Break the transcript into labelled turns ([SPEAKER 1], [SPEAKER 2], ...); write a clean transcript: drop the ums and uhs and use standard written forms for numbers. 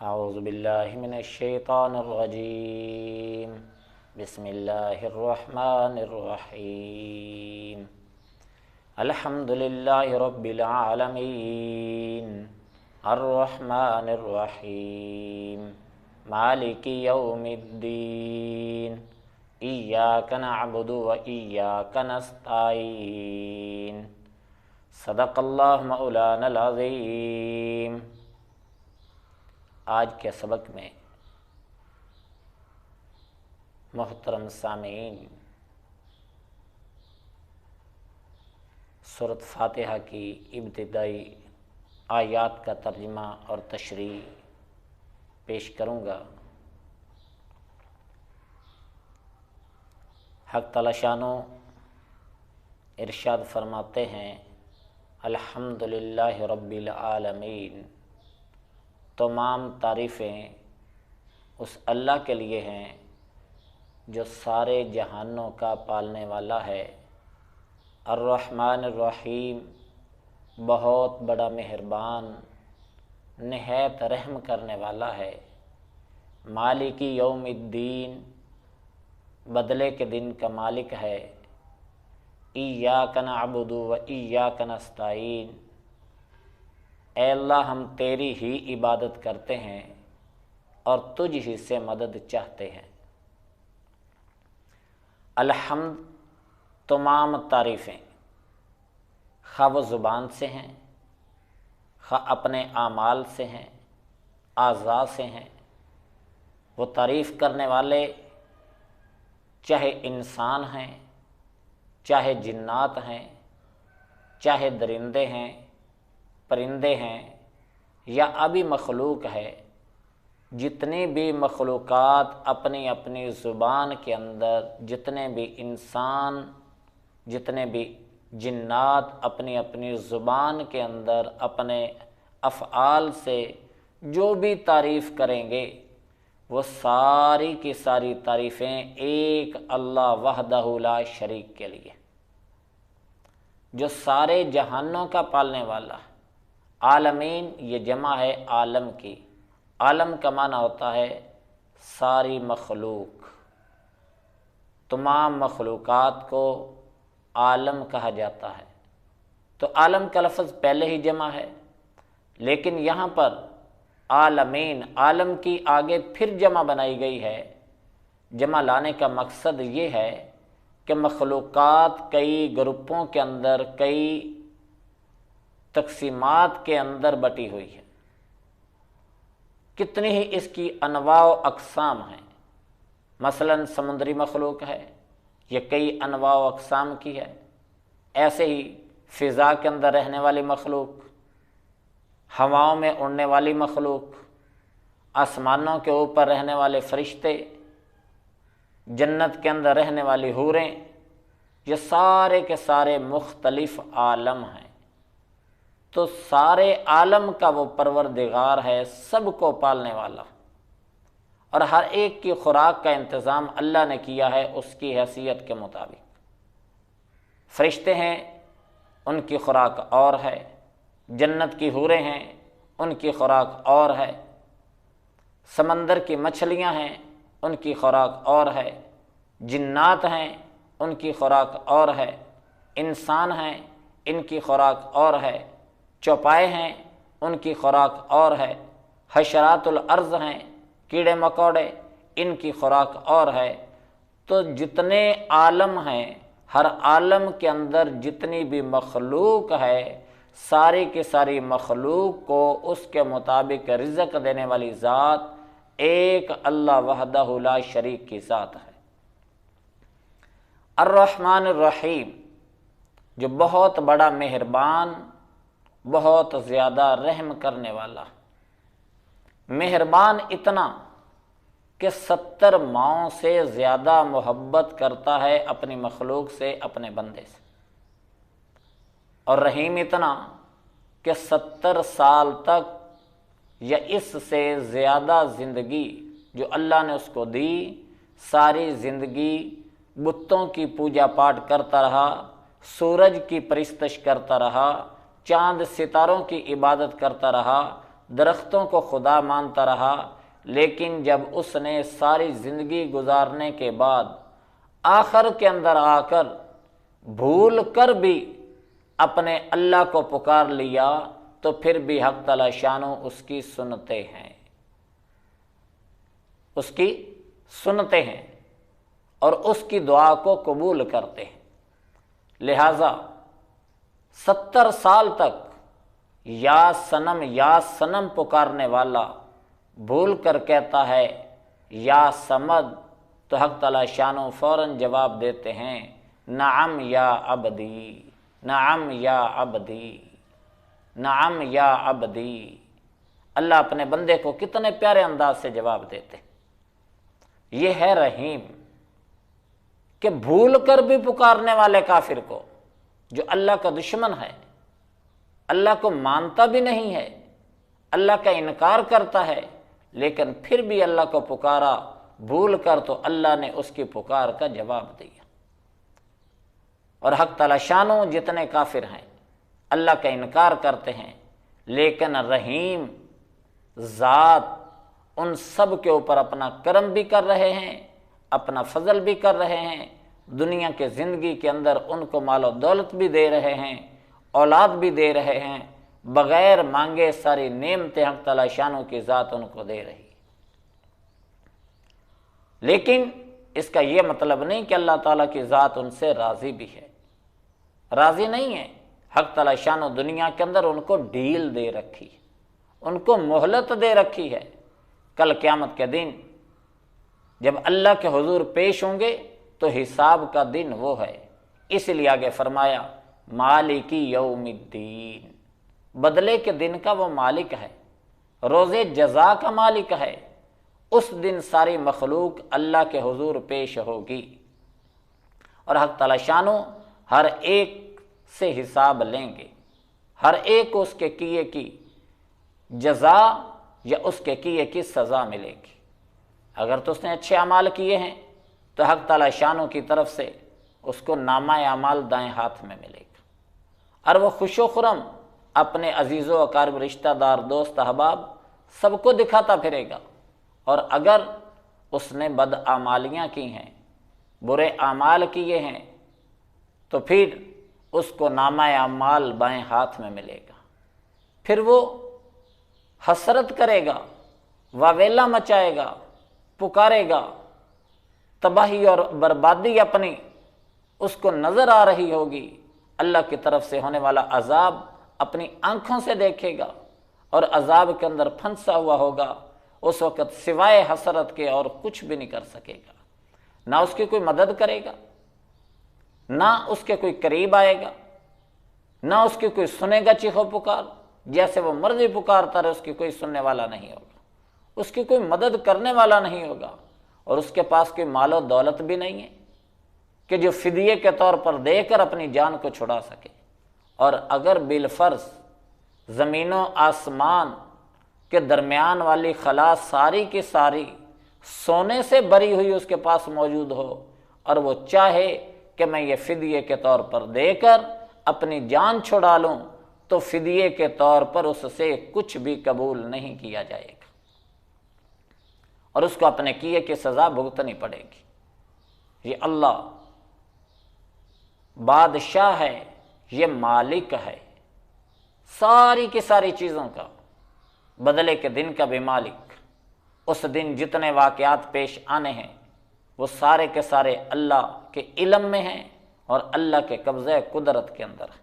[SPEAKER 1] اعوذ باللہ من الشیطان الرجیم بسم اللہ الرحمن الرحیم الحمد للہ رب العالمین الرحمن الرحیم مالک یوم الدین ایاک نعبد و ایاک نستعین صدق اللہ مولانا العظیم۔ آج کے سبق میں محترم سامعین سورۃ فاتحہ کی ابتدائی آیات کا ترجمہ اور تشریح پیش کروں گا۔ حق تعالی شانو ارشاد فرماتے ہیں، الحمدللہ رب العالمین، تمام تعریفیں اس اللہ کے لیے ہیں جو سارے جہانوں کا پالنے والا ہے۔ الرحمن الرحیم، بہت بڑا مہربان، نہایت رحم کرنے والا ہے۔ مالک یوم الدین، بدلے کے دن کا مالک ہے۔ ایاک نعبد و ایاک نستعین، اے اللہ ہم تیری ہی عبادت کرتے ہیں اور تجھ ہی سے مدد چاہتے ہیں۔ الحمد، تمام تعریفیں، خواہ وہ زبان سے ہیں، خواہ اپنے اعمال سے ہیں، اعضاء سے ہیں۔ وہ تعریف کرنے والے چاہے انسان ہیں، چاہے جنات ہیں، چاہے درندے ہیں، پرندے ہیں، یا ابھی مخلوق ہے، جتنی بھی مخلوقات اپنی اپنی زبان کے اندر، جتنے بھی انسان، جتنے بھی جنات اپنی اپنی زبان کے اندر اپنے افعال سے جو بھی تعریف کریں گے، وہ ساری کی ساری تعریفیں ایک اللہ وحدہ لا شریک کے لیے، جو سارے جہانوں کا پالنے والا ہے۔ عالمین یہ جمع ہے عالم کی۔ عالم کا معنی ہوتا ہے ساری مخلوق، تمام مخلوقات کو عالم کہا جاتا ہے۔ تو عالم کا لفظ پہلے ہی جمع ہے، لیکن یہاں پر عالمین، عالم کی آگے پھر جمع بنائی گئی ہے۔ جمع لانے کا مقصد یہ ہے کہ مخلوقات کئی گروپوں کے اندر، کئی تقسیمات کے اندر بٹی ہوئی ہے۔ کتنی ہی اس کی انواع و اقسام ہیں۔ مثلا سمندری مخلوق ہے، یہ کئی انواع و اقسام کی ہے۔ ایسے ہی فضا کے اندر رہنے والی مخلوق، ہواؤں میں اڑنے والی مخلوق، آسمانوں کے اوپر رہنے والے فرشتے، جنت کے اندر رہنے والی حوریں، یہ سارے کے سارے مختلف عالم ہیں۔ تو سارے عالم کا وہ پروردگار ہے، سب کو پالنے والا، اور ہر ایک کی خوراک کا انتظام اللہ نے کیا ہے اس کی حیثیت کے مطابق۔ فرشتے ہیں، ان کی خوراک اور ہے، جنت کی حوریں ہیں، ان کی خوراک اور ہے، سمندر کی مچھلیاں ہیں، ان کی خوراک اور ہے، جنات ہیں، ان کی خوراک اور ہے، انسان ہیں، ان کی خوراک اور ہے، چوپائے ہیں، ان کی خوراک اور ہے، حشرات الارض ہیں، کیڑے مکوڑے، ان کی خوراک اور ہے۔ تو جتنے عالم ہیں، ہر عالم کے اندر جتنی بھی مخلوق ہے، ساری کی ساری مخلوق کو اس کے مطابق رزق دینے والی ذات ایک اللہ وحدہ لا شریک کی ذات ہے۔ الرحمن الرحیم، جو بہت بڑا مہربان، بہت زیادہ رحم کرنے والا، مہربان اتنا کہ 70 ماؤں سے زیادہ محبت کرتا ہے اپنی مخلوق سے، اپنے بندے سے، اور رحیم اتنا کہ 70 سال تک یا اس سے زیادہ زندگی جو اللہ نے اس کو دی، ساری زندگی بتوں کی پوجا پاٹ کرتا رہا، سورج کی پرستش کرتا رہا، چاند ستاروں کی عبادت کرتا رہا، درختوں کو خدا مانتا رہا، لیکن جب اس نے ساری زندگی گزارنے کے بعد آخر کے اندر آ کر بھول کر بھی اپنے اللہ کو پکار لیا تو پھر بھی حق تعالی شانہ اس کی سنتے ہیں، اس کی سنتے ہیں اور اس کی دعا کو قبول کرتے ہیں۔ لہذا 70 سال تک یا صنم پکارنے والا بھول کر کہتا ہے یا صمد، تو حق تعالی شانہ فوراً جواب دیتے ہیں نعم یا عبدی، نعم یا عبدی، نعم یا عبدی۔ اللہ اپنے بندے کو کتنے پیارے انداز سے جواب دیتے۔ یہ ہے رحیم کہ بھول کر بھی پکارنے والے کافر کو، جو اللہ کا دشمن ہے، اللہ کو مانتا بھی نہیں ہے، اللہ کا انکار کرتا ہے، لیکن پھر بھی اللہ کو پکارا بھول کر، تو اللہ نے اس کی پکار کا جواب دیا۔ اور حق تعالی شانہ جتنے کافر ہیں اللہ کا انکار کرتے ہیں، لیکن رحیم ذات ان سب کے اوپر اپنا کرم بھی کر رہے ہیں، اپنا فضل بھی کر رہے ہیں، دنیا کے زندگی کے اندر ان کو مال و دولت بھی دے رہے ہیں، اولاد بھی دے رہے ہیں، بغیر مانگے ساری نعمتیں حق تعالی شانہ کی ذات ان کو دے رہی۔ لیکن اس کا یہ مطلب نہیں کہ اللہ تعالیٰ کی ذات ان سے راضی بھی ہے، راضی نہیں ہے۔ حق تعالی شانہ دنیا کے اندر ان کو ڈھیل دے رکھی، ان کو مہلت دے رکھی ہے۔ کل قیامت کے دن جب اللہ کے حضور پیش ہوں گے تو حساب کا دن وہ ہے، اس لیے آگے فرمایا مالک یوم الدین، بدلے کے دن کا وہ مالک ہے، روز جزا کا مالک ہے۔ اس دن ساری مخلوق اللہ کے حضور پیش ہوگی اور حق تعالی شانہ ہر ایک سے حساب لیں گے، ہر ایک کو اس کے کیے کی جزا یا اس کے کیے کی سزا ملے گی۔ اگر تو اس نے اچھے اعمال کیے ہیں تو حق تعالی شانہ کی طرف سے اس کو نامہ اعمال دائیں ہاتھ میں ملے گا، اور وہ خوش و خرم اپنے عزیز و اقارب رشتہ دار دوست احباب سب کو دکھاتا پھرے گا۔ اور اگر اس نے بد اعمالیاں کی ہیں، برے اعمال کیے ہیں، تو پھر اس کو نامہ اعمال بائیں ہاتھ میں ملے گا۔ پھر وہ حسرت کرے گا، واویلا مچائے گا، پکارے گا، تباہی اور بربادی اپنی اس کو نظر آ رہی ہوگی، اللہ کی طرف سے ہونے والا عذاب اپنی آنکھوں سے دیکھے گا اور عذاب کے اندر پھنسا ہوا ہوگا۔ اس وقت سوائے حسرت کے اور کچھ بھی نہیں کر سکے گا، نہ اس کی کوئی مدد کرے گا، نہ اس کے کوئی قریب آئے گا، نہ اس کی کوئی سنے گا چیخو پکار، جیسے وہ مرضی پکارتا رہے اس کی کوئی سننے والا نہیں ہوگا، اس کی کوئی مدد کرنے والا نہیں ہوگا، اور اس کے پاس کوئی مال و دولت بھی نہیں ہے کہ جو فدیے کے طور پر دے کر اپنی جان کو چھڑا سکے۔ اور اگر بالفرض زمین و آسمان کے درمیان والی خلا ساری کی ساری سونے سے بری ہوئی اس کے پاس موجود ہو، اور وہ چاہے کہ میں یہ فدیے کے طور پر دے کر اپنی جان چھڑا لوں، تو فدیے کے طور پر اس سے کچھ بھی قبول نہیں کیا جائے گا، اور اس کو اپنے کیے کی سزا بھگتنی پڑے گی۔ یہ اللہ بادشاہ ہے، یہ مالک ہے، ساری کی ساری چیزوں کا، بدلے کے دن کا بھی مالک۔ اس دن جتنے واقعات پیش آنے ہیں وہ سارے کے سارے اللہ کے علم میں ہیں اور اللہ کے قبضہ قدرت کے اندر ہیں۔